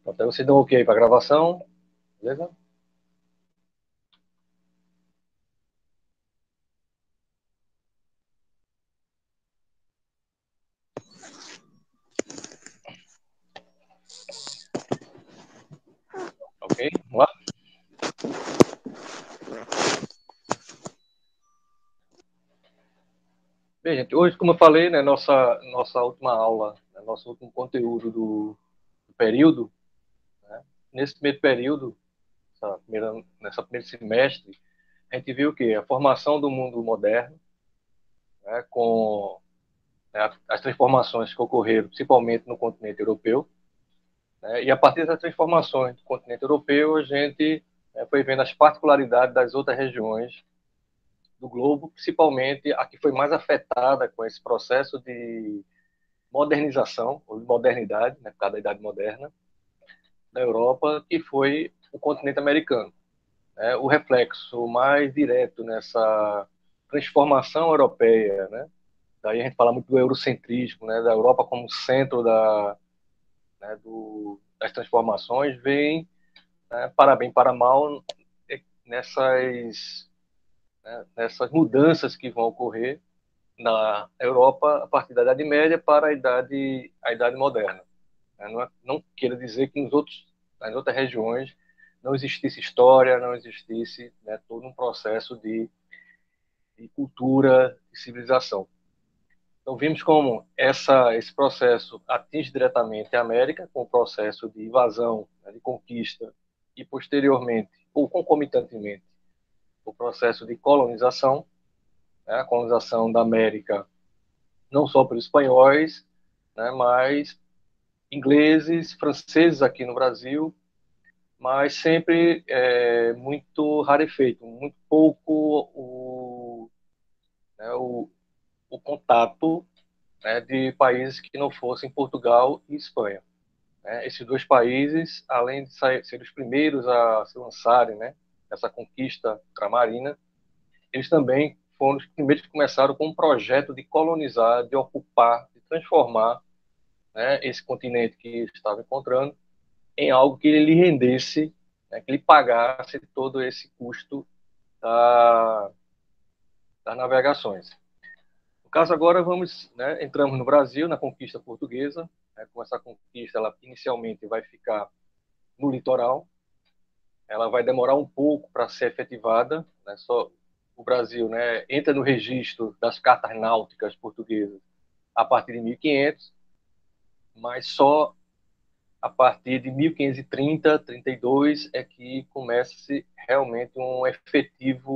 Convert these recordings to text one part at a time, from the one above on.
Até você dá um ok para a gravação, beleza? Ok, vamos lá? Bem, gente, hoje, como eu falei, né, nossa última aula, né, nosso último conteúdo do período, né, nesse primeiro período, nessa primeiro semestre, a gente viu que a formação do mundo moderno, né, com né, as transformações que ocorreram, principalmente no continente europeu, né, e a partir das transformações do continente europeu, a gente foi vendo as particularidades das outras regiões do globo, principalmente a que foi mais afetada com esse processo de modernização, ou de modernidade, né, por causa da Idade Moderna, da Europa, que foi o continente americano. O reflexo mais direto nessa transformação europeia, né? Daí a gente fala muito do eurocentrismo, né? Da Europa como centro das transformações, vem, né, para bem, para mal, nessas, nessas mudanças que vão ocorrer na Europa a partir da Idade Média para a Idade Moderna. Não queira dizer que nas outras regiões não existisse história, não existisse, né, todo um processo de cultura e civilização. Então, vimos como esse processo atinge diretamente a América, com o processo de invasão, né, de conquista, e posteriormente, ou concomitantemente, o processo de colonização, né, a colonização da América, não só pelos espanhóis, né, mas ingleses, franceses aqui no Brasil, mas sempre muito rarefeito, muito pouco o contato, né, de países que não fossem Portugal e Espanha. Esses dois países, além de ser os primeiros a se lançarem, né, essa conquista ultramarina, eles também foram os primeiros que começaram com um projeto de colonizar, de ocupar, de transformar, né, esse continente que estava encontrando em algo que lhe rendesse, né, que lhe pagasse todo esse custo da, das navegações. No caso agora entramos no Brasil, na conquista portuguesa, né, com essa conquista ela inicialmente vai ficar no litoral, ela vai demorar um pouco para ser efetivada, né, só o Brasil, né, entra no registro das cartas náuticas portuguesas a partir de 1500, mas só a partir de 1530, 32 é que começa-se realmente uma efetiva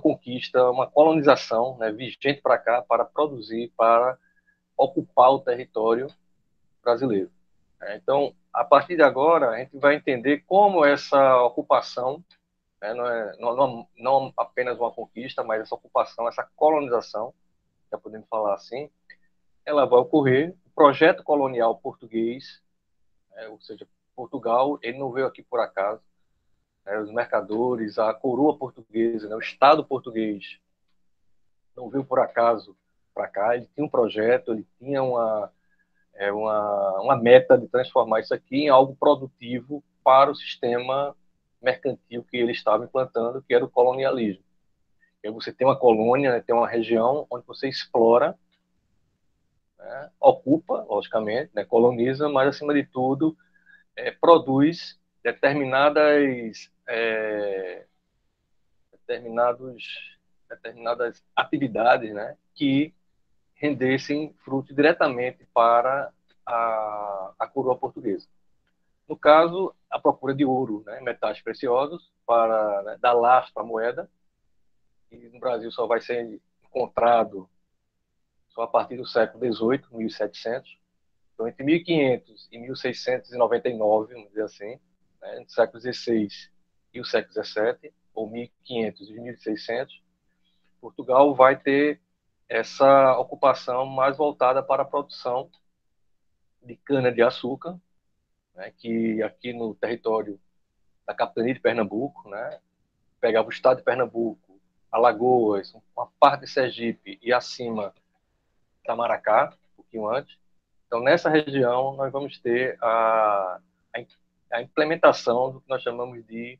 conquista, uma colonização, né, vigente para cá, para produzir, para ocupar o território brasileiro. Então, a partir de agora, a gente vai entender como essa ocupação, né, não apenas uma conquista, mas essa ocupação, essa colonização, já podemos falar assim, ela vai ocorrer. O projeto colonial português, ou seja, Portugal, ele não veio aqui por acaso. Os mercadores, a coroa portuguesa, né, o Estado português, não veio por acaso para cá. Ele tinha um projeto, ele tinha uma meta de transformar isso aqui em algo produtivo para o sistema mercantil que ele estava implantando, que era o colonialismo. E você tem uma colônia, né, tem uma região onde você explora, né, ocupa, logicamente, né, coloniza, mas, acima de tudo, produz determinados, determinadas atividades, né, que rendessem fruto diretamente para a coroa portuguesa. No caso, a procura de ouro, né, metais preciosos, para, né, dar lastro à moeda, e no Brasil só vai ser encontrado só a partir do século XVIII, 1700. Então, entre 1500 e 1699, vamos dizer assim, né, entre o século XVI e o século XVII, ou 1500 e 1600, Portugal vai ter essa ocupação mais voltada para a produção de cana-de-açúcar, né, que aqui no território da capitania de Pernambuco, né, pegava o estado de Pernambuco, Alagoas, uma parte de Sergipe e acima Itamaracá, um pouquinho antes, Então, nessa região, nós vamos ter a implementação do que nós chamamos de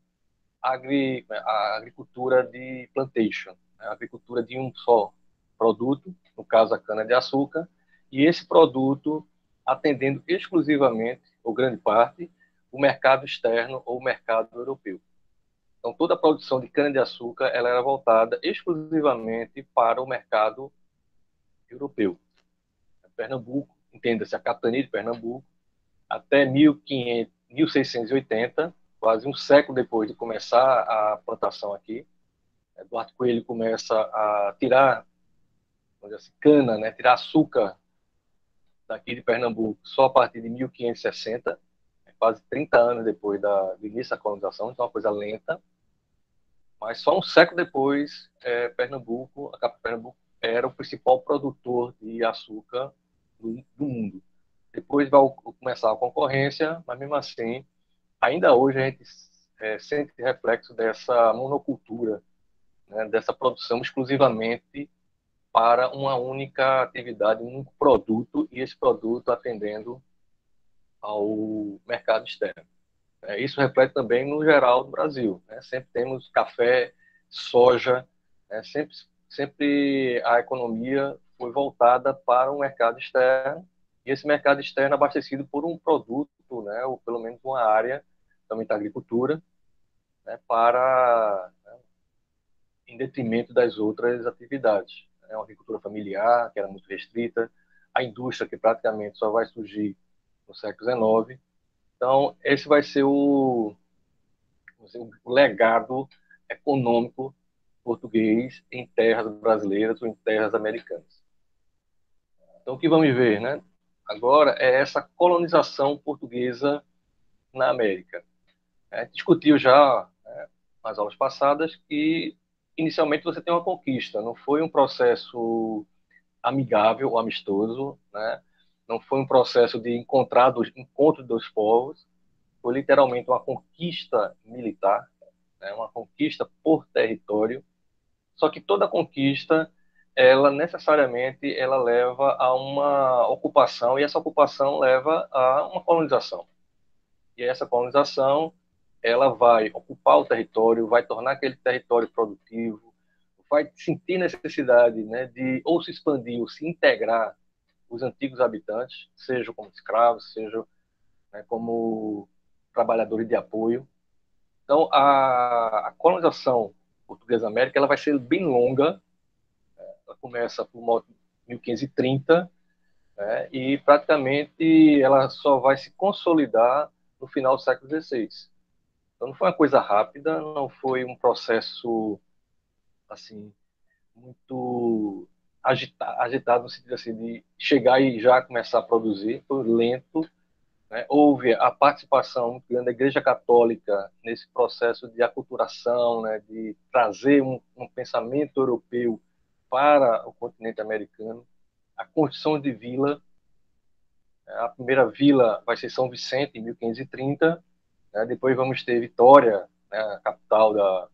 a agricultura de plantation, né? A agricultura de um só produto, no caso a cana-de-açúcar, e esse produto atendendo exclusivamente, ou grande parte, o mercado externo ou o mercado europeu. Então, toda a produção de cana-de-açúcar ela era voltada exclusivamente para o mercado europeu. Pernambuco, entenda-se a capitania de Pernambuco, até 1500, 1680, quase um século depois de começar a plantação aqui, Eduardo Coelho começa a tirar, vamos dizer assim, cana, né, tirar açúcar daqui de Pernambuco só a partir de 1560, quase 30 anos depois do início da colonização, então é uma coisa lenta. Mas só um século depois, Pernambuco, a capital de Pernambuco, era o principal produtor de açúcar do mundo. Depois vai começar a concorrência, mas mesmo assim, ainda hoje a gente sente reflexo dessa monocultura, né, dessa produção exclusivamente para uma única atividade, um único produto, e esse produto atendendo ao mercado externo. Isso reflete também no geral do Brasil, né? Sempre temos café, soja, né? Sempre a economia foi voltada para um mercado externo, e esse mercado externo abastecido por um produto, né? Ou pelo menos uma área, também da agricultura, né? Em detrimento das outras atividades. Uma agricultura familiar, que era muito restrita, a indústria, que praticamente só vai surgir no século XIX. Então, esse vai ser o legado econômico português em terras brasileiras ou em terras americanas. Então, o que vamos ver, né? Agora é essa colonização portuguesa na América. Discutiu já, nas aulas passadas, que inicialmente você tem uma conquista, não foi um processo amigável ou amistoso, né? Não foi um processo de encontro dos povos, foi literalmente uma conquista militar, né? Uma conquista por território. Só que toda conquista, ela necessariamente ela leva a uma ocupação, e essa ocupação leva a uma colonização. E essa colonização ela vai ocupar o território, vai tornar aquele território produtivo, vai sentir necessidade, né, de ou se expandir ou se integrar os antigos habitantes, sejam como escravos, sejam, né, como trabalhadores de apoio. Então, a colonização portuguesa da América ela vai ser bem longa. Ela começa por 1530, né, e praticamente ela só vai se consolidar no final do século XVI. Então, não foi uma coisa rápida, não foi um processo assim muito agitado no sentido assim de chegar e já começar a produzir, foi lento, né? Houve a participação muito grande da Igreja Católica nesse processo de aculturação, né? De trazer um pensamento europeu para o continente americano, a construção de vila. A primeira vila vai ser São Vicente, em 1530, né? Depois vamos ter Vitória, né? A capital do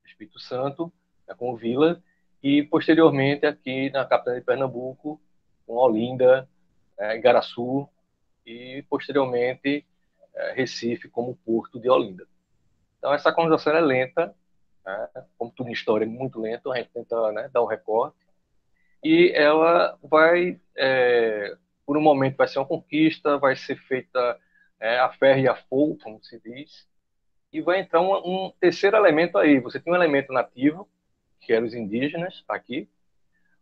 Espírito Santo, né? Com vila, e posteriormente aqui na capital de Pernambuco, com Olinda, Igaraçu, e posteriormente Recife como porto de Olinda. Então essa colonização é lenta, né? Como tudo em história é muito lento, a gente tenta, né, dar um recorte, e ela vai, por um momento vai ser uma conquista, vai ser feita a ferro e a fogo, como se diz, e vai entrar um terceiro elemento aí. Você tem um elemento nativo, que eram os indígenas aqui,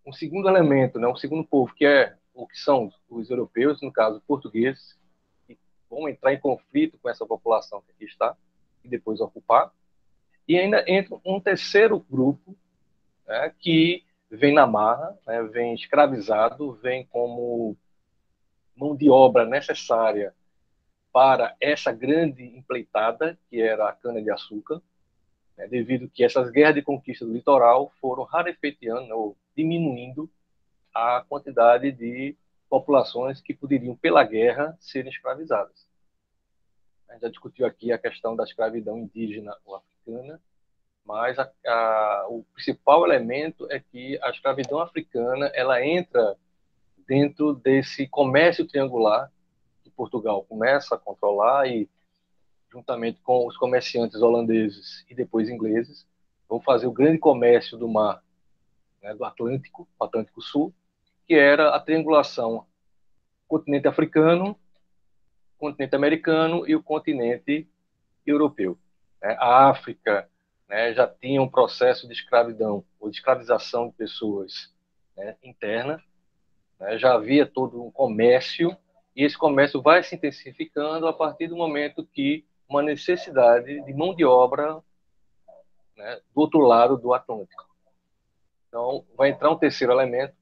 um segundo elemento, né, um segundo povo, que é o que são os europeus, no caso portugueses, que vão entrar em conflito com essa população que aqui está, e depois ocupar. E ainda entra um terceiro grupo, né, que vem na marra, né, vem escravizado, vem como mão de obra necessária para essa grande empleitada, que era a cana-de-açúcar, né, devido que essas guerras de conquista do litoral foram rarefeiteando ou diminuindo a quantidade de populações que poderiam, pela guerra, serem escravizadas. A gente já discutiu aqui a questão da escravidão indígena ou africana, mas o principal elemento é que a escravidão africana ela entra dentro desse comércio triangular que Portugal começa a controlar e, juntamente com os comerciantes holandeses e depois ingleses, vão fazer o grande comércio do mar, né, do Atlântico, Atlântico Sul, que era a triangulação continente africano, continente americano e o continente europeu. A África, né, já tinha um processo de escravidão ou de escravização de pessoas, né, interna, né, já havia todo um comércio e esse comércio vai se intensificando a partir do momento que uma necessidade de mão de obra, né, do outro lado do Atlântico. Então, vai entrar um terceiro elemento,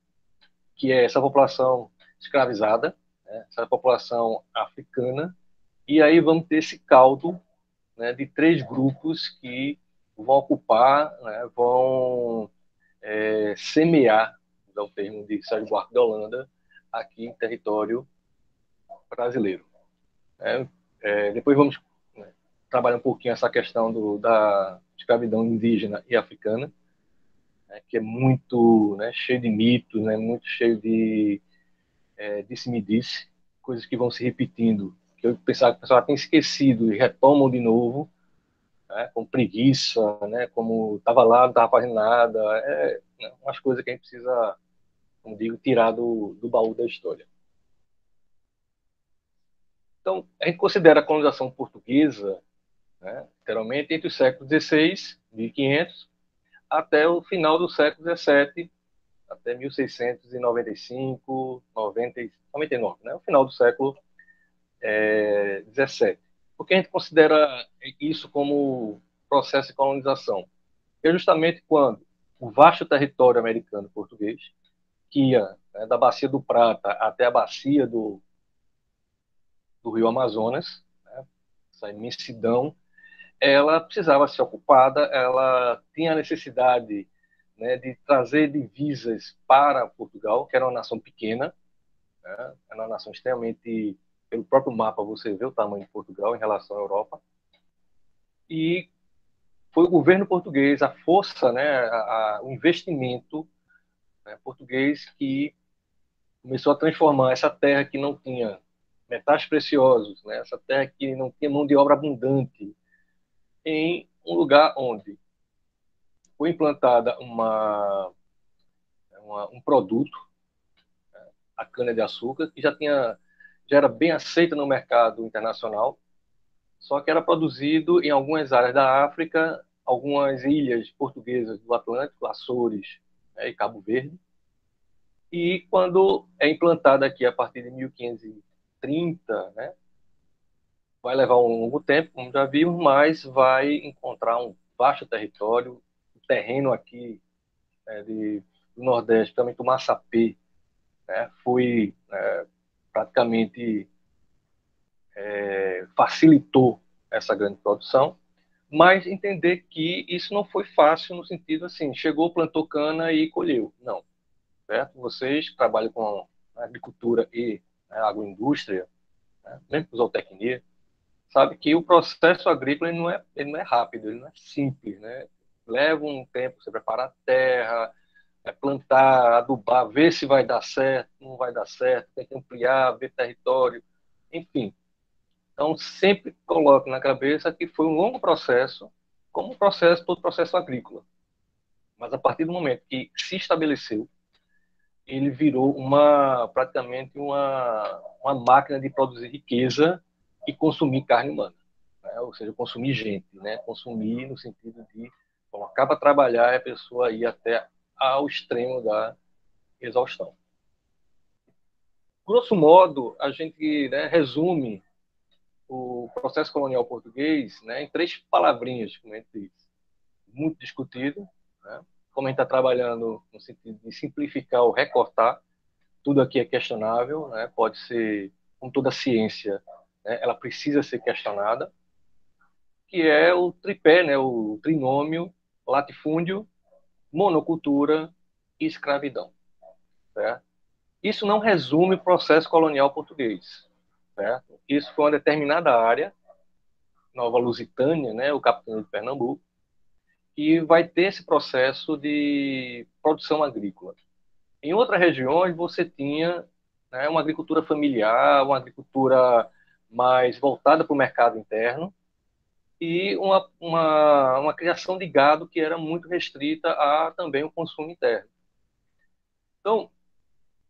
que é essa população escravizada, né, essa população africana, e aí vamos ter esse caldo, né, de três grupos que vão ocupar, né, vão semear, é o termo de Sérgio Buarque de Holanda, aqui em território brasileiro. Depois vamos, né, trabalhar um pouquinho essa questão da escravidão indígena e africana, né, que é muito, né, cheio de mitos, né, muito cheio de disse-me-disse, coisas que vão se repetindo, que eu pensava que o pessoal tem esquecido e retomam de novo, né, com preguiça, né, como estava lá, não estava fazendo nada, né, umas coisas que a gente precisa, como digo, tirar do baú da história. Então, a gente considera a colonização portuguesa, né, literalmente, entre os séculos XVI, 1500, até o final do século XVII, até 1695, 99, né, o final do século XVII. Por que a gente considera isso como processo de colonização? É justamente quando o vasto território americano português, que ia, né, da Bacia do Prata até a bacia do Rio Amazonas, né, essa imensidão, ela precisava ser ocupada, ela tinha a necessidade, né, de trazer divisas para Portugal, que era uma nação pequena, né, era uma nação extremamente, pelo próprio mapa você vê o tamanho de Portugal em relação à Europa, e foi o governo português, a força, né, o investimento, né, português que começou a transformar essa terra que não tinha metais preciosos, né, essa terra que não tinha mão de obra abundante, em um lugar onde foi implantada um produto, a cana-de-açúcar, que já era bem aceita no mercado internacional, só que era produzido em algumas áreas da África, algumas ilhas portuguesas do Atlântico, Açores, né, e Cabo Verde. E quando é implantada aqui a partir de 1530, né, vai levar um longo tempo, como já vimos, mas vai encontrar um vasto território, o terreno aqui, do Nordeste, também do Massapê, né, foi praticamente facilitou essa grande produção, mas entender que isso não foi fácil no sentido assim, chegou, plantou cana e colheu. Não, certo? Vocês que trabalham com agricultura e, né, agroindústria, né, mesmo com zootecnia, sabe que o processo agrícola ele não é rápido, ele não é simples, né? Leva um tempo você preparar a terra, plantar, adubar, ver se vai dar certo, não vai dar certo, tem que ampliar, ver território, enfim. Então, sempre coloque na cabeça que foi um longo processo, como todo processo agrícola. Mas a partir do momento que se estabeleceu, ele virou praticamente uma máquina de produzir riqueza e consumir carne humana, né? Ou seja, consumir gente, né? Consumir no sentido de colocar para trabalhar e a pessoa ir até ao extremo da exaustão. Grosso modo, a gente, né, resume o processo colonial português, né, em três palavrinhas, como a gente diz. Muito discutido, né? Como a gente está trabalhando no sentido de simplificar ou recortar, tudo aqui é questionável, né? Pode ser, como toda ciência, né, ela precisa ser questionada, que é o tripé, né, o trinômio, latifúndio, monocultura e escravidão. Certo? Isso não resume o processo colonial português. Certo? Isso foi uma determinada área, Nova Lusitânia, né, o capitão de Pernambuco, e vai ter esse processo de produção agrícola. Em outras regiões, você tinha, né, uma agricultura familiar, uma agricultura mais voltada para o mercado interno e uma criação de gado que era muito restrita a também o consumo interno. Então,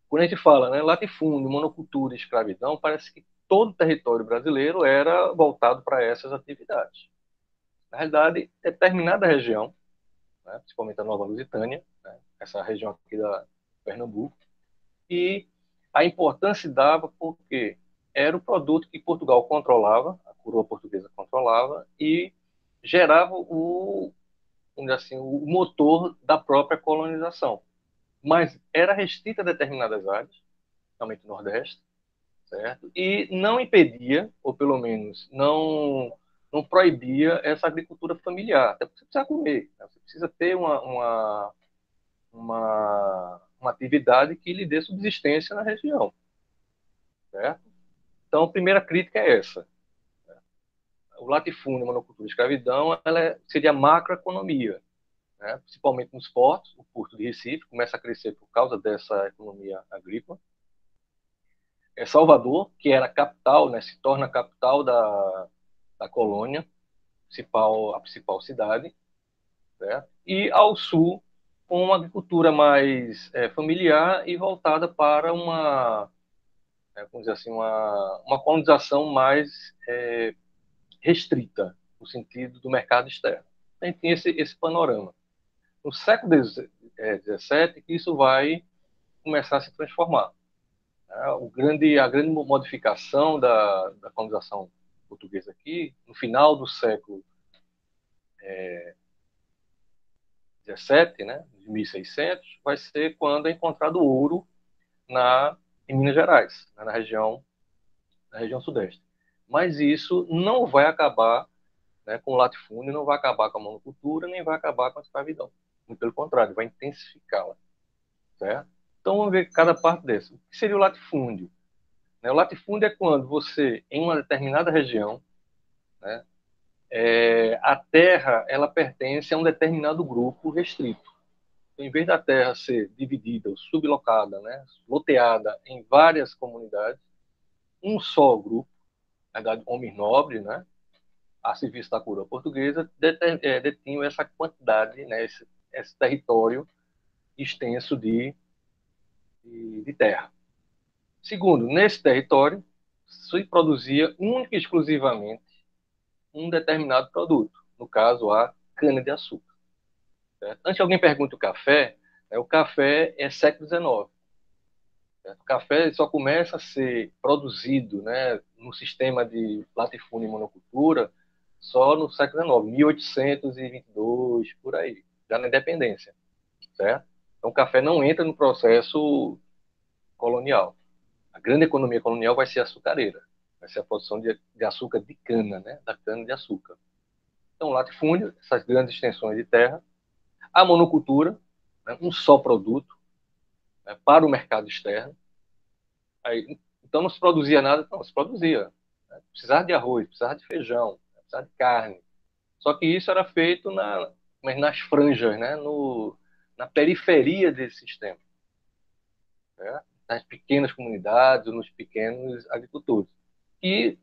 quando a gente fala, né, latifúndio, monocultura e escravidão, parece que todo o território brasileiro era voltado para essas atividades. Na realidade, determinada região, né, principalmente a Nova Lusitânia, né, essa região aqui da Pernambuco, e a importância dava porque era o produto que Portugal controlava, a coroa portuguesa controlava, e gerava vamos dizer assim, o motor da própria colonização. Mas era restrita a determinadas áreas, principalmente no Nordeste, certo? E não impedia, ou pelo menos não proibia essa agricultura familiar. Até porque você precisa comer, né? Você precisa ter uma atividade que lhe dê subsistência na região, certo? Então, a primeira crítica é essa. O latifúndio, a monocultura e a escravidão, seria macroeconomia, né? Principalmente nos portos. O Porto de Recife começa a crescer por causa dessa economia agrícola. Salvador, que era a capital, né, se torna a capital da colônia, a principal cidade, certo? E ao sul, com uma agricultura mais familiar e voltada para vamos dizer assim, uma colonização mais restrita, no sentido do mercado externo. A gente tem esse panorama. No século XVII, que isso vai começar a se transformar. A grande modificação da colonização portuguesa aqui, no final do século XVII, né, de 1600, vai ser quando é encontrado ouro em Minas Gerais, né, na região sudeste. Mas isso não vai acabar, né, com o latifúndio, não vai acabar com a monocultura, nem vai acabar com a escravidão. Muito pelo contrário, vai intensificá-la, certo? Então vamos ver cada parte dessa. O que seria o latifúndio? O latifúndio é quando você, em uma determinada região, né, a terra ela pertence a um determinado grupo restrito. Então, em vez da terra ser dividida, sublocada, né, loteada em várias comunidades, um só grupo, na verdade, homens nobres, né, a serviço da coroa portuguesa, detinham essa quantidade, né, esse território extenso de terra. Segundo, nesse território se produzia única e exclusivamente um determinado produto, no caso a cana-de-açúcar. Antes que alguém pergunte o café é século XIX. Certo? O café só começa a ser produzido, né, no sistema de latifúndio e monocultura só no século XIX, 1822, por aí, já na independência. Certo? Então o café não entra no processo colonial. A grande economia colonial vai ser a açucareira, vai ser a produção de açúcar de cana, né, da cana de açúcar. Então, latifúndio, essas grandes extensões de terra, a monocultura, né, um só produto, né, para o mercado externo. Aí, então não se produzia nada, não, se produzia. Né? Precisava de arroz, precisava de feijão, precisava de carne. Só que isso era feito mas nas franjas, né, na periferia desse sistema, né? Nas pequenas comunidades, nos pequenos agricultores. Que,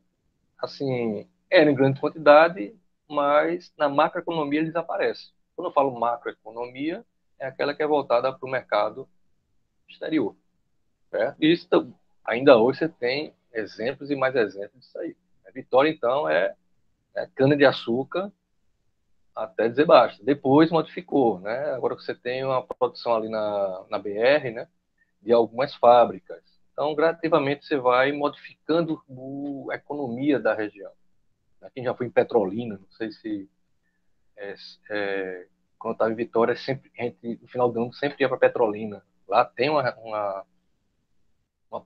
assim, eram em grande quantidade, mas na macroeconomia eles desaparecem. Quando eu falo macroeconomia, é aquela que é voltada para o mercado exterior. Certo? E isso, ainda hoje você tem exemplos e mais exemplos disso aí. A Vitória, então, é cana-de-açúcar até dizer basta. Depois modificou, né? Agora você tem uma produção ali na BR, né? De algumas fábricas. Então, gradativamente, você vai modificando a economia da região. Quem já foi em Petrolina, não sei se é, quando estava em Vitória, sempre, no final do ano sempre ia para Petrolina. Lá tem uma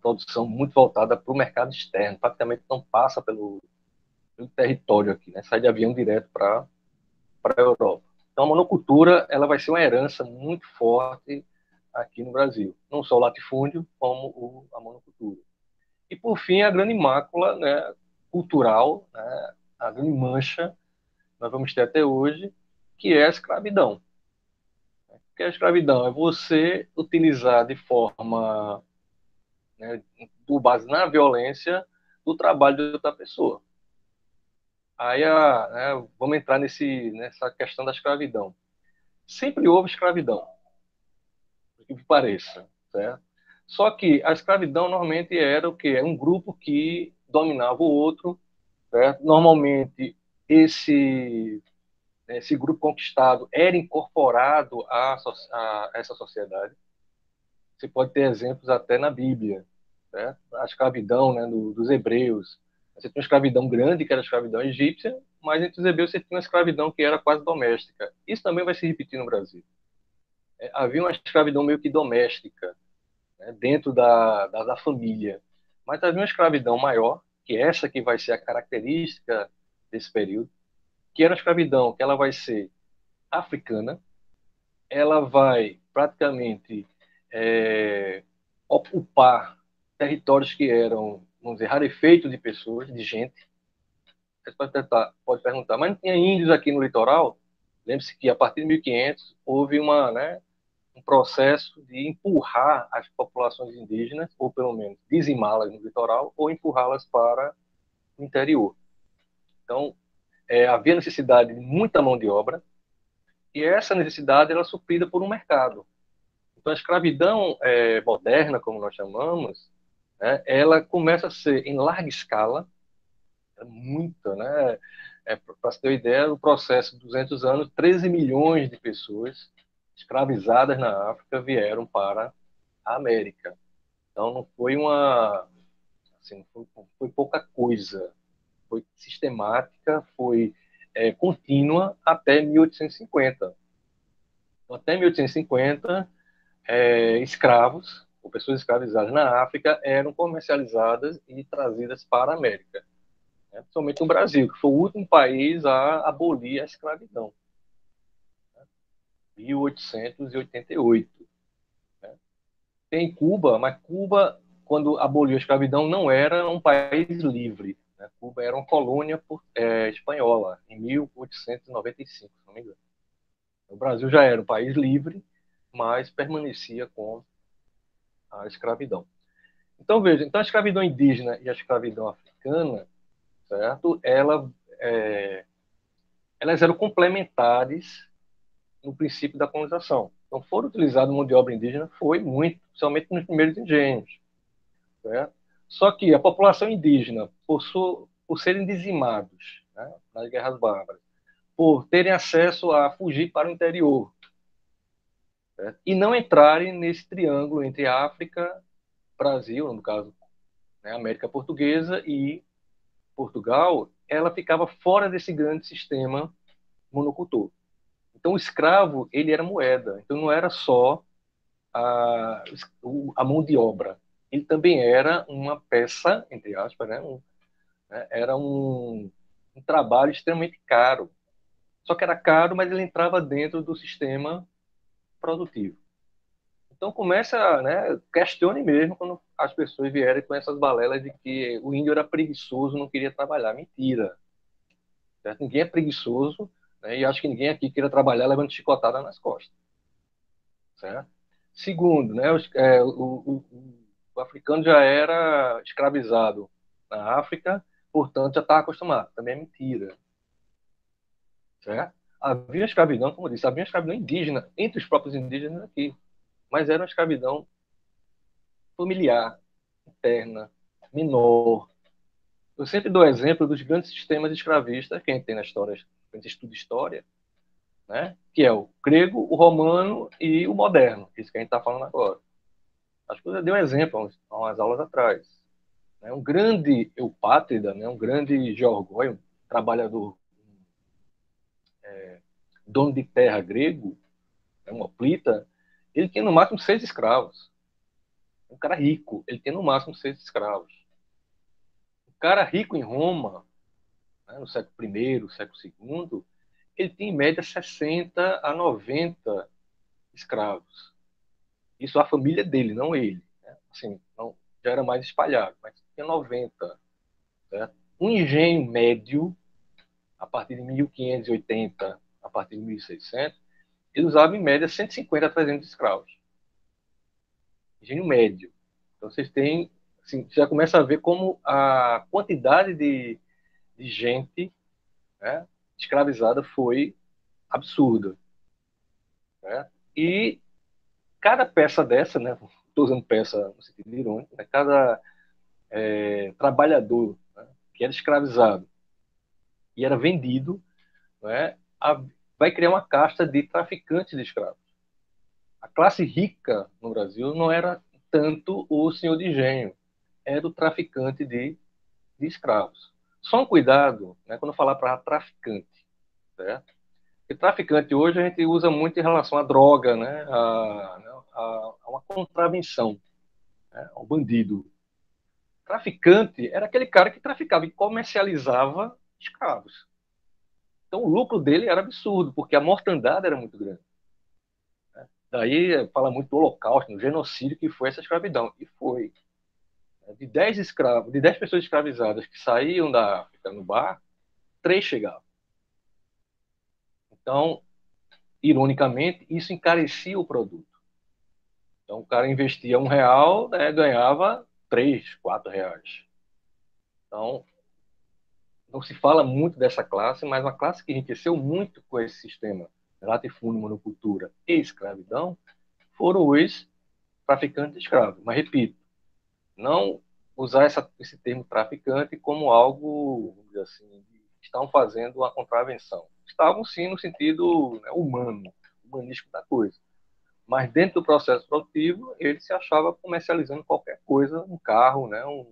produção muito voltada para o mercado externo, praticamente não passa pelo território aqui, né? Sai de avião direto para a Europa. Então, a monocultura ela vai ser uma herança muito forte aqui no Brasil, não só o latifúndio, como a monocultura. E, por fim, a grande mácula, né, cultural, né, a grande mancha que nós vamos ter até hoje, que é a escravidão. Que a escravidão é você utilizar de forma, né, com base na violência, do trabalho de outra pessoa. Aí, vamos entrar nessa questão da escravidão. Sempre houve escravidão, por que pareça, certo? Só que a escravidão normalmente era o quê? É um grupo que dominava o outro, certo? Normalmente esse grupo conquistado era incorporado a essa sociedade. Você pode ter exemplos até na Bíblia, certo? A escravidão, né, dos hebreus. Você tinha uma escravidão grande, que era a escravidão egípcia, mas entre os hebreus você tinha uma escravidão que era quase doméstica. Isso também vai se repetir no Brasil. Havia uma escravidão meio que doméstica, né, dentro da família. Mas havia uma escravidão maior, que é essa que vai ser a característica desse período, que era a escravidão que ela vai ser africana, ela vai praticamente ocupar territórios que eram, vamos dizer, rarefeitos de pessoas, de gente. Você pode perguntar, mas não tinha índios aqui no litoral? Lembre-se que a partir de 1500 houve um processo de empurrar as populações indígenas, ou pelo menos dizimá-las no litoral, ou empurrá-las para o interior. Então, havia necessidade de muita mão de obra, e essa necessidade era suprida por um mercado. Então, a escravidão moderna, como nós chamamos, né, ela começa a ser em larga escala, muita, né? Para você ter uma ideia, o processo de 200 anos, 13 milhões de pessoas escravizadas na África vieram para a América. Então, não foi assim, foi pouca coisa, foi sistemática, foi contínua até 1850. Então, até 1850, escravos, ou pessoas escravizadas na África, eram comercializadas e trazidas para a América, né? Principalmente no Brasil, que foi o último país a abolir a escravidão, 1888. Né? Tem Cuba, mas Cuba, quando aboliu a escravidão, não era um país livre. Né? Cuba era uma colônia espanhola, em 1895, se não me engano. O Brasil já era um país livre, mas permanecia com a escravidão. Então, veja, então a escravidão indígena e a escravidão africana, certo? Elas eram complementares no princípio da colonização. Então, foram utilizados mão de obra indígena, foi muito, principalmente nos primeiros engenhos, certo? Só que a população indígena, por serem dizimados, né, nas guerras bárbaras, por terem acesso a fugir para o interior, certo? E não entrarem nesse triângulo entre África, Brasil, no caso, né, América Portuguesa e Portugal, ela ficava fora desse grande sistema monocultor. Então, o escravo, ele era moeda. Então, não era só a, a mão de obra. Ele também era uma peça, entre aspas, era um trabalho extremamente caro. Só que era caro, mas ele entrava dentro do sistema produtivo. Então, começa, né, questione mesmo quando as pessoas vierem com essas balelas de que o índio era preguiçoso, não queria trabalhar. Mentira. Certo? Ninguém é preguiçoso, né? E acho que ninguém aqui queira trabalhar levando chicotada nas costas. Certo? Segundo, né, o africano já era escravizado na África, portanto já estava acostumado. Também é mentira. Certo? Havia escravidão, como eu disse, havia escravidão indígena entre os próprios indígenas aqui, mas era uma escravidão familiar, interna, menor. Eu sempre dou exemplo dos grandes sistemas escravistas, que a gente tem na história, a gente estuda história, né? Que é o grego, o romano e o moderno, que é isso que a gente está falando agora. Acho que eu já dei um exemplo há umas aulas atrás. Né? Um grande eupátrida, né? Um grande georgoi, um trabalhador, dono de terra grego, um hoplita, ele tinha no máximo 6 escravos. Um cara rico, ele tinha no máximo 6 escravos. Um cara rico em Roma, né? No século I, século II, ele tinha em média 60 a 90 escravos. Isso a família dele, não ele. Né? Assim, não, já era mais espalhado, mas tinha 90. Certo? Um engenho médio, a partir de 1580, a partir de 1600, ele usava em média 150 a 300 escravos. Engenho médio. Então vocês têm, assim, você já começa a ver como a quantidade de gente, né, escravizada foi absurda, né? E cada peça dessa, né, estou usando peça no sentido irônico, né, cada trabalhador, né, que era escravizado e era vendido, né, vai criar uma casta de traficantes de escravos. A classe rica no Brasil não era tanto o senhor de engenho, era o traficante de escravos. Só um cuidado, né, quando eu falar para traficante, certo? Porque traficante hoje a gente usa muito em relação à droga, né, a uma contravenção, né, ao bandido. Traficante era aquele cara que traficava e comercializava escravos. Então o lucro dele era absurdo, porque a mortandade era muito grande. Daí fala muito do Holocausto, do genocídio que foi essa escravidão. E foi. De 10 escravos, de 10 pessoas escravizadas que saíam da África no bar, 3 chegavam. Então, ironicamente, isso encarecia o produto. Então, o cara investia R$ 1, né, ganhava 3, R$ 4. Então, não se fala muito dessa classe, mas uma classe que enriqueceu muito com esse sistema latifúndio, monocultura e escravidão foram os traficantes de escravos. Mas, repito, não usar esse termo traficante como algo, vamos dizer assim, que estão fazendo uma contravenção. Estavam, sim, no sentido, né, humano, humanístico da coisa. Mas dentro do processo produtivo, ele se achava comercializando qualquer coisa, um carro, né, um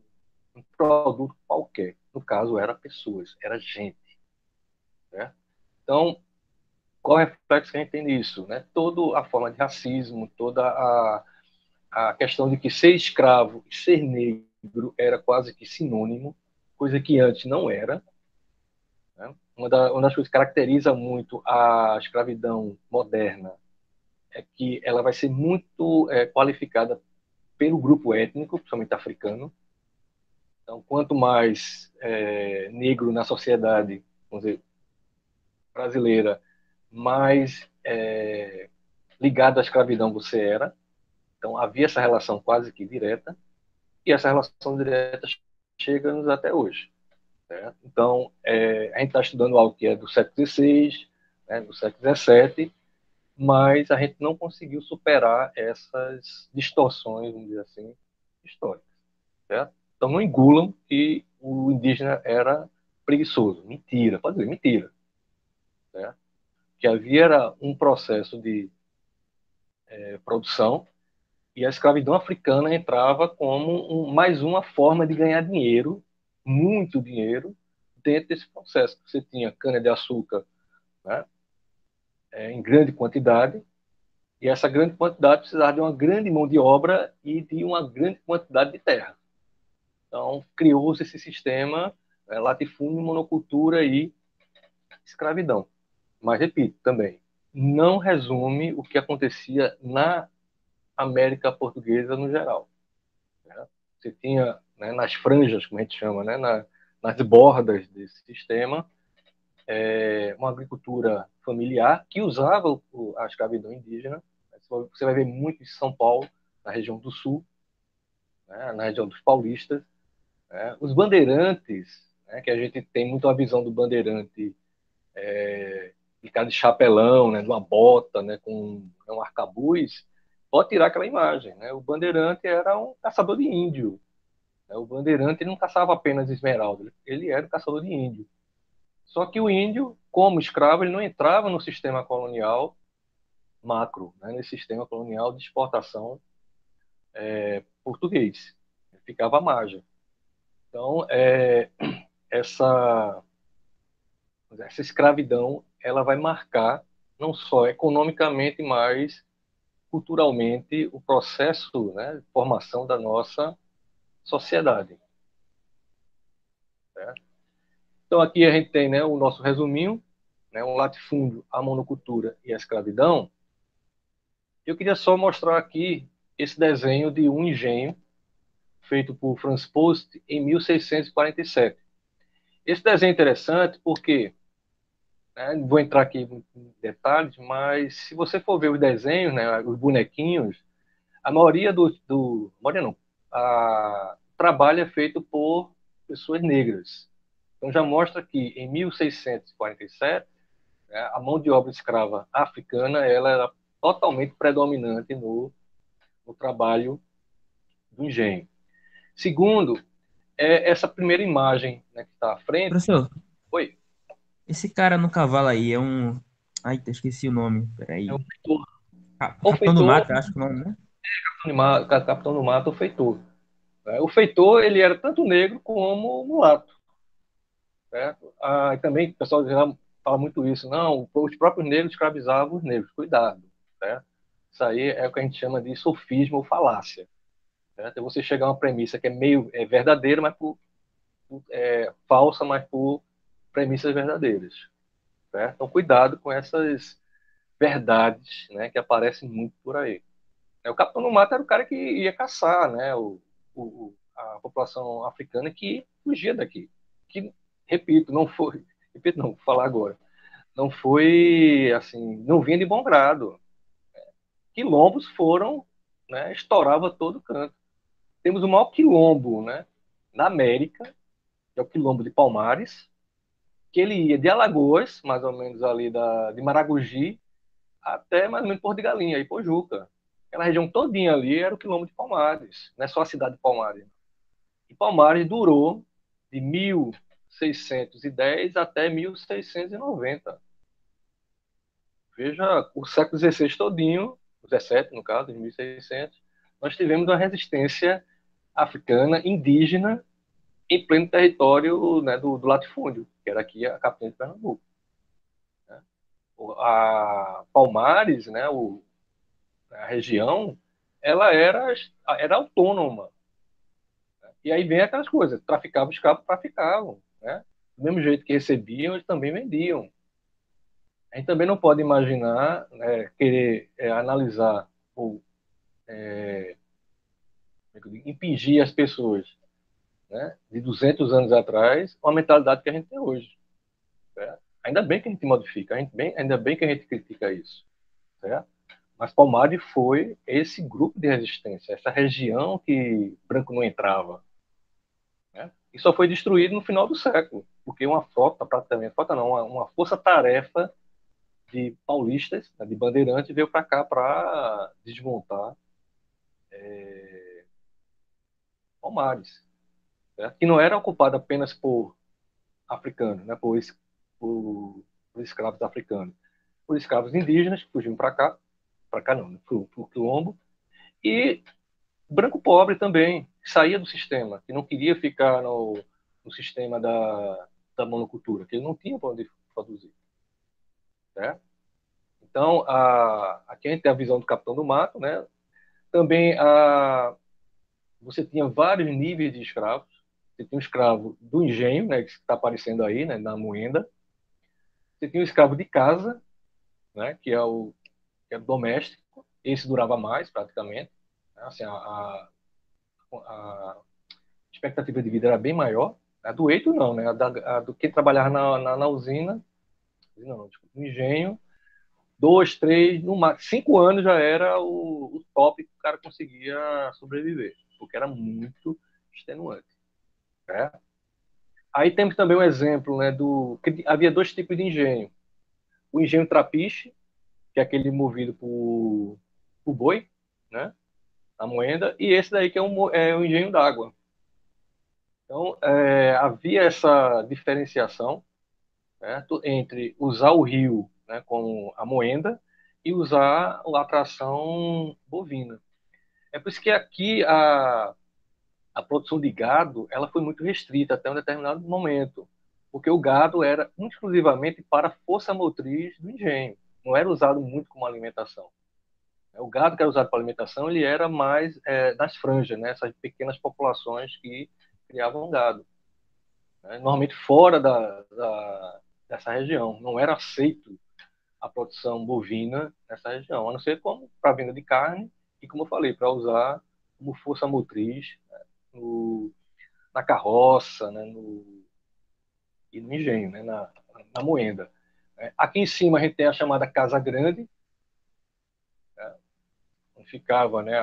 produto qualquer. No caso, era pessoas, era gente. Né? Então, qual é o reflexo que a gente tem nisso? Né? Toda a forma de racismo, toda a questão de que ser escravo e ser negro era quase que sinônimo, coisa que antes não era. Né? Uma das coisas que caracteriza muito a escravidão moderna é que ela vai ser muito qualificada pelo grupo étnico, principalmente africano. Então, quanto mais negro na sociedade, vamos dizer, brasileira, mais ligado à escravidão você era. Então, havia essa relação quase que direta, e essa relação direta chega-nos até hoje. Certo? Então, a gente está estudando algo que é do século XVI, né, do século XVII, mas a gente não conseguiu superar essas distorções, vamos dizer assim, históricas. Certo? Então, não engulam que o indígena era preguiçoso. Mentira, pode dizer, mentira. Certo? Que havia era um processo de produção e a escravidão africana entrava como mais uma forma de ganhar dinheiro, muito dinheiro, dentro desse processo. Você tinha cana-de-açúcar, né, em grande quantidade, e essa grande quantidade precisava de uma grande mão de obra e de uma grande quantidade de terra. Então, criou-se esse sistema, latifúndio, monocultura e escravidão. Mas, repito, também, não resume o que acontecia na América Portuguesa no geral. Né? Você tinha, né, nas franjas, como a gente chama, né, nas bordas desse sistema, uma agricultura familiar que usava a escravidão indígena. Você vai ver muito em São Paulo, na região do Sul, né, na região dos paulistas. Né? Os bandeirantes, né, que a gente tem muito a visão do bandeirante de cara de chapelão, né, de uma bota, né, com um arcabuz, pode tirar aquela imagem. Né? O bandeirante era um caçador de índio. Né? O bandeirante ele não caçava apenas esmeralda, ele era um caçador de índio. Só que o índio, como escravo, ele não entrava no sistema colonial macro, né, nesse sistema colonial de exportação português. Ele ficava à margem. Então, essa, essa escravidão ela vai marcar não só economicamente, mas culturalmente o processo, né, de formação da nossa sociedade. Certo? Então, aqui a gente tem, né, o nosso resuminho, né, o latifúndio, a monocultura e a escravidão. Eu queria só mostrar aqui esse desenho de um engenho feito por Franz Post em 1647. Esse desenho é interessante porque né? Não vou entrar aqui em detalhes, mas se você for ver os desenhos, né, os bonequinhos, a maioria maioria não, o trabalho é feito por pessoas negras. Então já mostra que em 1647, né, a mão de obra escrava africana ela era totalmente predominante no trabalho do engenho. Segundo, essa primeira imagem, né, que está à frente. Professor, Oi, esse cara no cavalo aí é um. Ai, eu esqueci o nome. é o Peraí. feitor. O Capitão do feitor, Mato, eu acho que é o nome, né? capitão do mato, o feitor. Né? O feitor ele era tanto negro como mulato. Certo? E também o pessoal já fala muito isso. Não, os próprios negros escravizavam os negros. Cuidado. Certo? Isso aí é o que a gente chama de sofisma ou falácia. Certo? É você chegar a uma premissa que é meio verdadeira, mas falsa, mas por premissas verdadeiras. Certo? Então, cuidado com essas verdades, né, que aparecem muito por aí. O Capitão do Mato era o cara que ia caçar, né, a população africana que fugia daqui. Que, repito, não foi, repito não, vou falar agora, não foi, assim, não vinha de bom grado. Quilombos foram, né, estourava todo canto. Temos o maior quilombo, né, na América, que é o quilombo de Palmares, que ele ia de Alagoas, mais ou menos ali de Maragogi, até mais ou menos Porto de Galinha, aí Pojuca. Aquela região todinha ali era o quilombo de Palmares, não é só a cidade de Palmares. E Palmares durou de 1610 até 1690. Veja, o século XVI todinho, o 17 no caso, de 1600, nós tivemos uma resistência africana, indígena, em pleno território, né, do latifúndio, que era aqui a capital de Pernambuco. Né? A Palmares, né, a região, ela era autônoma. E aí vem aquelas coisas, traficavam escravos, traficavam. Né? Do mesmo jeito que recebiam, eles também vendiam. A gente também não pode imaginar, né, querer analisar ou impingir as pessoas, né, de 200 anos atrás com a mentalidade que a gente tem hoje. Certo? Ainda bem que a gente modifica, ainda bem que a gente critica isso. Certo? Mas Palmares foi esse grupo de resistência, essa região que branco não entrava. Né? E só foi destruído no final do século, porque uma frota, praticamente, frota não, uma força-tarefa de paulistas, né, de bandeirantes, veio para cá para desmontar Palmares, certo? Que não era ocupada apenas por africanos, né, por escravos africanos, por escravos indígenas que fugiam para cá não, né, para o Quilombo, e branco pobre também, que saía do sistema, que não queria ficar no sistema da monocultura, que ele não tinha para onde produzir. Certo? Então, aqui a gente tem a visão do Capitão do Mato, né? Também você tinha vários níveis de escravos. Você tinha o escravo do engenho, né, que está aparecendo aí, né, na moenda. Você tinha o escravo de casa, né, que é o doméstico. Esse durava mais, praticamente. Assim, a expectativa de vida era bem maior. A do Eito, não, né? A do que trabalhava na usina, não, desculpa, no engenho, 2, 3, no máximo 5 anos já era o top que o cara conseguia sobreviver, porque era muito extenuante. Né? Aí temos também um exemplo, né, que havia dois tipos de engenho. O engenho trapiche, que é aquele movido por boi, né, a moenda, e esse daí que é o engenho d'água. Então, havia essa diferenciação, né, entre usar o rio, né, como a moenda e usar a tração bovina. É por isso que aqui a produção de gado ela foi muito restrita até um determinado momento, porque o gado era exclusivamente para a força motriz do engenho, não era usado muito como alimentação. O gado que era usado para alimentação ele era mais nas franjas, né, essas pequenas populações que criavam gado, né, normalmente fora dessa região. Não era aceito a produção bovina nessa região, a não ser como para venda de carne e, como eu falei, para usar como força motriz, né, na carroça, né, e no engenho, né, na moenda. Aqui em cima a gente tem a chamada Casa Grande, onde ficava, né,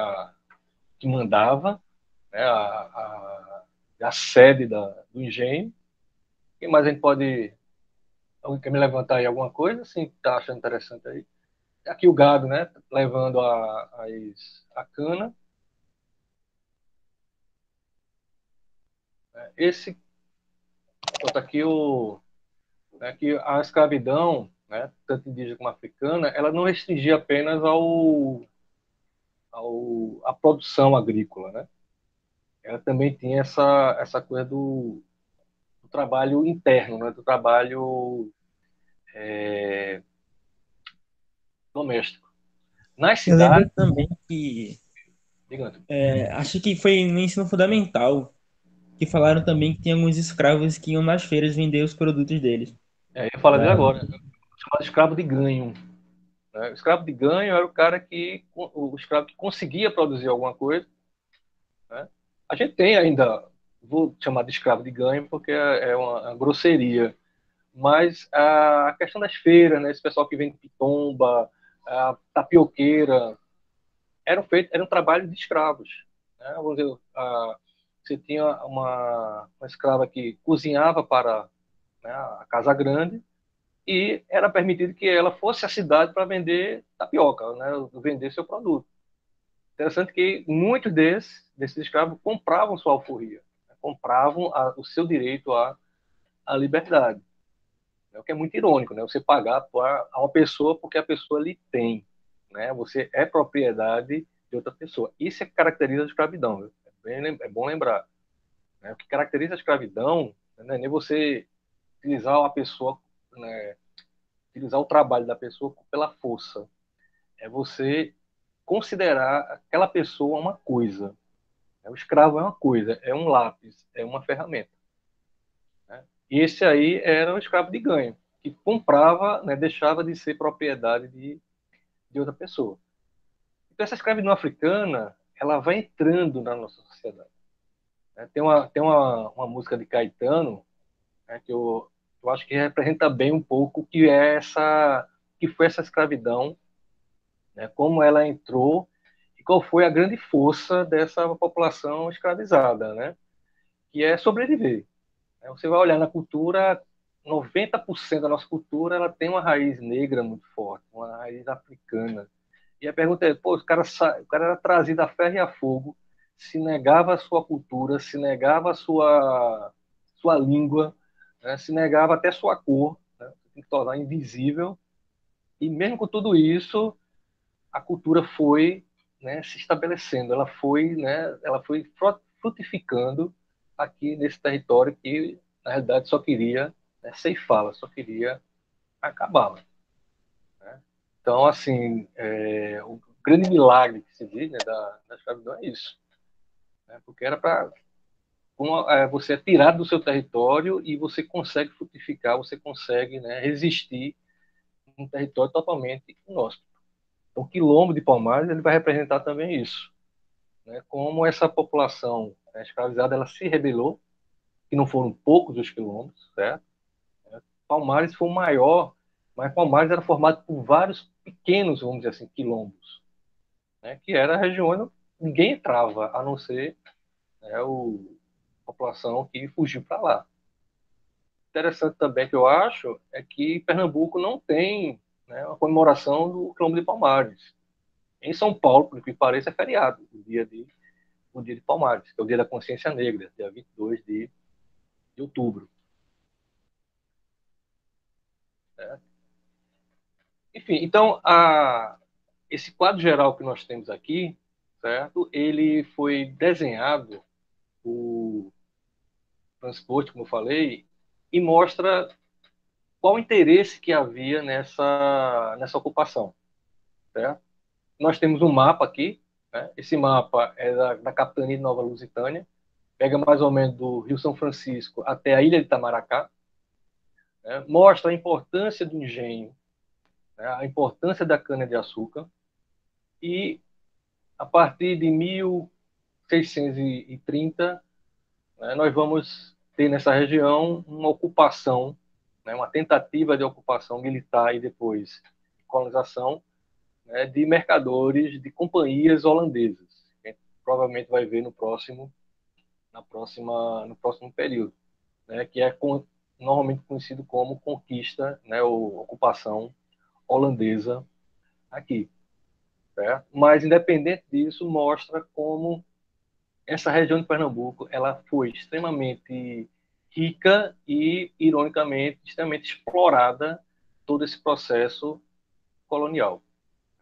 que mandava, né, a sede do engenho. O que mais a gente pode... Alguém quer me levantar aí alguma coisa? Sim, tá achando interessante aí. Aqui o gado, né, levando a cana. Esse, outro aqui, que a escravidão, né, tanto indígena como africana, ela não restringia apenas à produção agrícola, né? Ela também tinha essa coisa do trabalho interno, né, do trabalho doméstico. Nas Eu lembro cidades, também que, digamos, acho que foi no ensino fundamental, que falaram também que tinha alguns escravos que iam nas feiras vender os produtos deles. eu falo dele Da... agora, chamado escravo de ganho. Né? O escravo de ganho era o escravo que conseguia produzir alguma coisa. Né? A gente tem ainda, vou chamar de escravo de ganho porque é uma grosseria, mas a questão das feiras, né, esse pessoal que vende pitomba, a tapioqueira, era um trabalho de escravos. Né? Vamos dizer, você tinha uma escrava que cozinhava para, né, a Casa Grande, e era permitido que ela fosse à cidade para vender tapioca, né, vender seu produto. Interessante que muitos desses escravos compravam sua alforria, né, compravam o seu direito à liberdade. O que é muito irônico, né? Você pagar a uma pessoa porque a pessoa lhe tem, né? Você é propriedade de outra pessoa. Isso é que caracteriza a escravidão. Viu? É bom lembrar. Né? O que caracteriza a escravidão, né, não é nem você utilizar a pessoa, né, utilizar o trabalho da pessoa pela força. É você considerar aquela pessoa uma coisa. O escravo é uma coisa, é um lápis, é uma ferramenta. Né? E esse aí era o escravo de ganho, que comprava, né, deixava de ser propriedade de outra pessoa. Então, essa escravidão africana, ela vai entrando na nossa sociedade. Né? Tem uma música de Caetano, né, que eu acho que representa bem um pouco o que que foi essa escravidão, né, como ela entrou e qual foi a grande força dessa população escravizada, né, que é sobreviver. Você vai olhar na cultura, 90% da nossa cultura ela tem uma raiz negra muito forte, uma raiz africana. E a pergunta é, pô, o cara era trazido a ferro e a fogo, se negava a sua cultura, se negava a sua língua, né, se negava até a sua cor, né, tem que tornar invisível. E mesmo com tudo isso, a cultura foi, né, se estabelecendo, ela foi frutificando aqui nesse território que, na realidade, só queria, né, ceifá-la, só queria acabá-la. Né? Então, assim, o grande milagre que se diz, né, da escravidão é isso. Né? Porque era para você é tirado do seu território e você consegue frutificar, você consegue, né, resistir num território totalmente inóspito. Então, o quilombo de Palmares ele vai representar também isso. Né, como essa população, né, escravizada ela se rebelou, que não foram poucos os quilombos, certo? Palmares foi o maior, mas Palmares era formado por vários pequenos, vamos dizer assim, quilombos, né, que era regiões onde ninguém entrava, a não ser, né, a população que fugiu para lá. Interessante também que eu acho é que Pernambuco não tem, né, uma comemoração do Quilombo de Palmares. Em São Paulo, por que pareça, é feriado, o dia de Palmares, que é o dia da consciência negra, dia 22 de outubro. Né? Enfim, então, esse quadro geral que nós temos aqui, certo? Ele foi desenhado o transporte, como eu falei, e mostra qual o interesse que havia nessa ocupação, certo? Nós temos um mapa aqui, né? Esse mapa é da Capitania de Nova Lusitânia, pega mais ou menos do Rio São Francisco até a ilha de Itamaracá, né? Mostra a importância do engenho, né? A importância da cana-de-açúcar, e a partir de 1630, né, nós vamos ter nessa região uma ocupação, né, uma tentativa de ocupação militar e depois colonização, né, de mercadores de companhias holandesas. Que a gente provavelmente vai ver no próximo período, né, que é normalmente conhecido como conquista, né, ou ocupação holandesa aqui. Certo? Mas, independente disso, mostra como essa região de Pernambuco ela foi extremamente rica e, ironicamente, extremamente explorada todo esse processo colonial.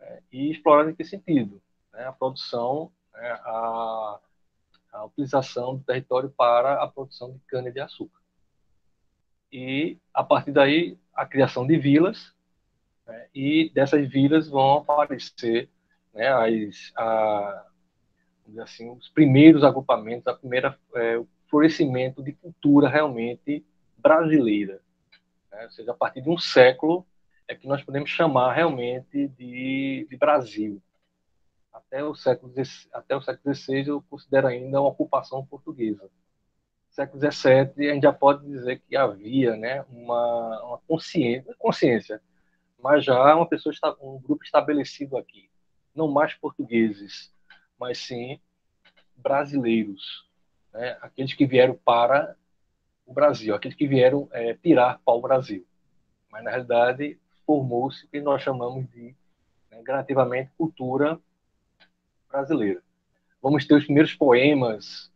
Né? E explorada em que sentido? Né? A produção, né? A utilização do território para a produção de cana-de-açúcar. E, a partir daí, a criação de vilas, né? E dessas vilas vão aparecer, né, assim, os primeiros agrupamentos, o florescimento de cultura realmente brasileira. Né? Ou seja, a partir de um século é que nós podemos chamar realmente de Brasil. Até o século XVI eu considero ainda uma ocupação portuguesa. Século XVII, a gente já pode dizer que havia, né, uma consciência, mas já um grupo estabelecido aqui. Não mais portugueses, mas sim brasileiros, né? Aqueles que vieram para o Brasil, aqueles que vieram pirar para o Brasil. Mas, na realidade, formou-se o que nós chamamos de, né, gradativamente, cultura brasileira. Vamos ter os primeiros poemas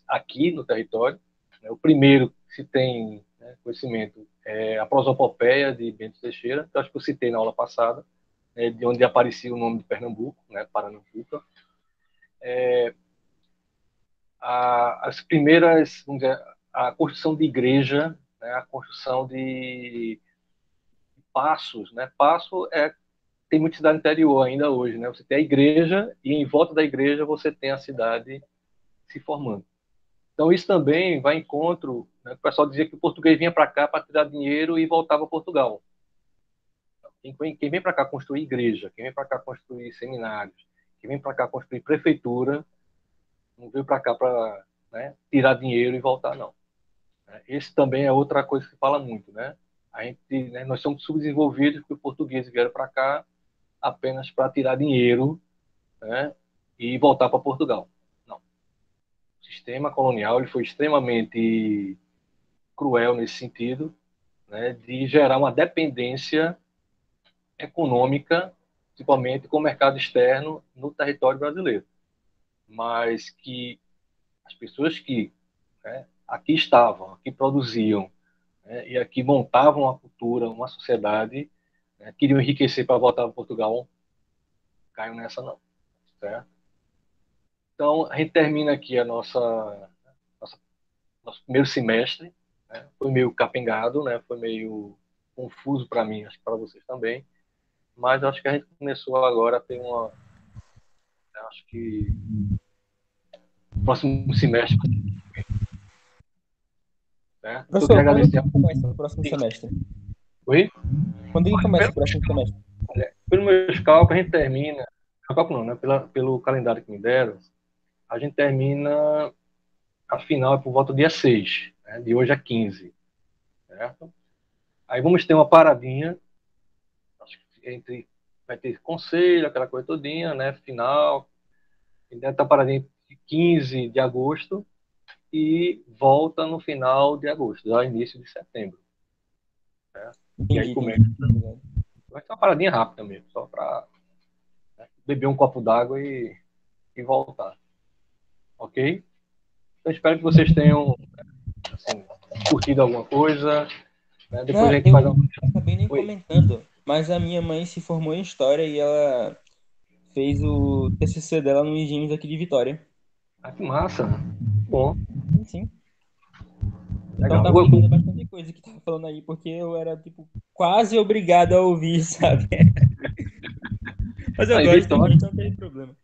aqui no território. Né? O primeiro que se tem, né, conhecimento é a Prosopopeia de Bento Teixeira, que eu acho que eu citei na aula passada, né, de onde aparecia o nome de Pernambuco, né, Paranambuca. As primeiras, vamos dizer, a construção de igreja, né, a construção de passos, né? Tem muita cidade interior ainda hoje, né? Você tem a igreja e em volta da igreja você tem a cidade se formando. Então isso também vai em encontro, né? O pessoal dizia que o português vinha para cá para tirar dinheiro e voltava a Portugal. Quem vem para cá construir igreja, quem vem para cá construir seminários, quem vem para cá construir prefeitura, não veio para cá para, né, tirar dinheiro e voltar, não. Esse também é outra coisa que se fala muito, né? Né, nós somos subdesenvolvidos porque os portugueses vieram para cá apenas para tirar dinheiro, né, e voltar para Portugal. Não. O sistema colonial ele foi extremamente cruel nesse sentido, né, de gerar uma dependência econômica, principalmente com o mercado externo no território brasileiro. Mas que as pessoas que, né, aqui estavam, aqui produziam, né, e aqui montavam uma cultura, uma sociedade, né, queriam enriquecer para voltar para Portugal, caiu nessa não. Certo? Então, a gente termina aqui nossa nosso primeiro semestre. Né? Foi meio capengado, né? Foi meio confuso para mim, acho que para vocês também. Mas acho que a gente começou agora a ter acho que próximo semestre. Certo? Então, eu queria Professor, quando agradecer. que começa o próximo semestre? Oi? Quando que começa o próximo semestre? Pelo meus cálculos, a gente termina. Cálculo não, né? Pelo calendário que me deram, a gente termina a final por volta do dia 6, né? De hoje a 15. Certo? Aí vamos ter uma paradinha, acho que vai ter conselho, aquela coisa todinha, né? Final, e deve estar paradinha de 15 de agosto e volta no final de agosto, já início de setembro. Certo? E aí Entendi, começa. entendi. Obrigado. Vai ser uma paradinha rápida mesmo, só para, né, beber um copo d'água e voltar. Ok? Então espero que vocês tenham, assim, curtido alguma coisa. Né? Depois a Não, gente faz eu uma. acabei nem Oi. comentando, mas a minha mãe se formou em História e ela fez o TCC dela no Engenhos aqui de Vitória. Ah, que massa. Bom, Sim, sim. Então legal. tava lembrando bastante coisa que tava falando aí, porque eu era, tipo, quase obrigado a ouvir, sabe? Mas eu Aí, gosto também, Vitória. então não tem problema.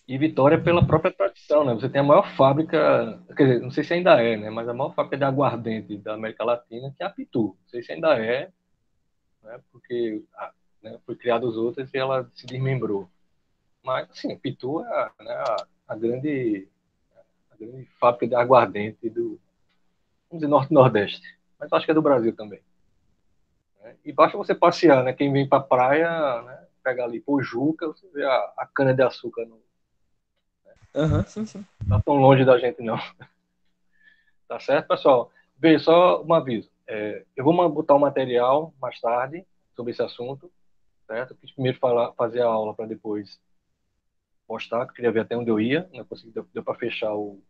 E Vitória pela própria tradição, né? Você tem a maior fábrica, quer dizer, não sei se ainda é, né? Mas a maior fábrica de aguardente da América Latina, que é a Pitu. Não sei se ainda é, né? Porque, né, foi criada os outros e ela se desmembrou. Mas, sim, Pitu é, né, a grande fábrica de aguardente vamos dizer, Norte e Nordeste, mas acho que é do Brasil também. Né? E basta você passear, né? Quem vem para a praia, né? Pega ali Pojuca, você vê a cana-de-açúcar, não Aham, sim, sim. tá tão longe da gente, não. Tá certo, pessoal? Vê, só um aviso. Eu vou botar um material mais tarde sobre esse assunto, certo? Eu quis primeiro fazer a aula para depois postar, que eu queria ver até onde eu ia, não consegui, deu para fechar o,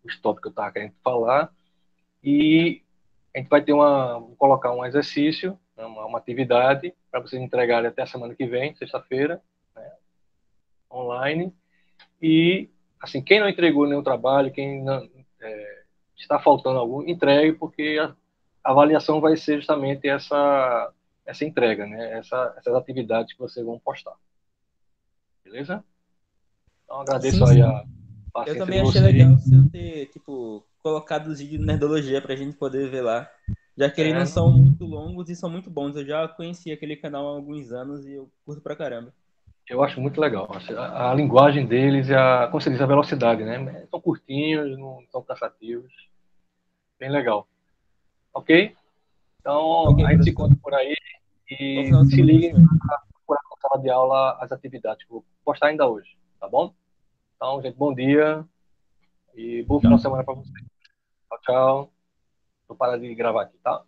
os tópicos que eu estava querendo falar. E a gente vai ter vou colocar um exercício, né, uma atividade, para vocês entregarem até a semana que vem, sexta-feira, né, online. E, assim, quem não entregou nenhum trabalho, quem não, está faltando algum, entregue, porque a avaliação vai ser justamente essa entrega, né? Essas atividades que vocês vão postar. Beleza? Então, Sim, agradeço aí sim. a Eu paciência de também achei vocês. legal você ter, tipo, colocado os vídeos de nerdologia pra gente poder ver lá. Já que eles não Não, são muito longos e são muito bons. Eu já conheci aquele canal há alguns anos e eu curto pra caramba. eu acho muito legal. A linguagem deles e como se diz, a velocidade, né? São curtinhos, não são cansativos. Bem legal. Ok? Então, Ok, a gente se professor. encontra por aí Bom e final de se semana pra liguem você. para procurar na sala de aula as atividades que eu vou postar ainda hoje. Tá bom? Então, gente, bom dia e bom final de Tchau. semana para vocês. Tchau, tchau. Vou parar de gravar aqui, tá?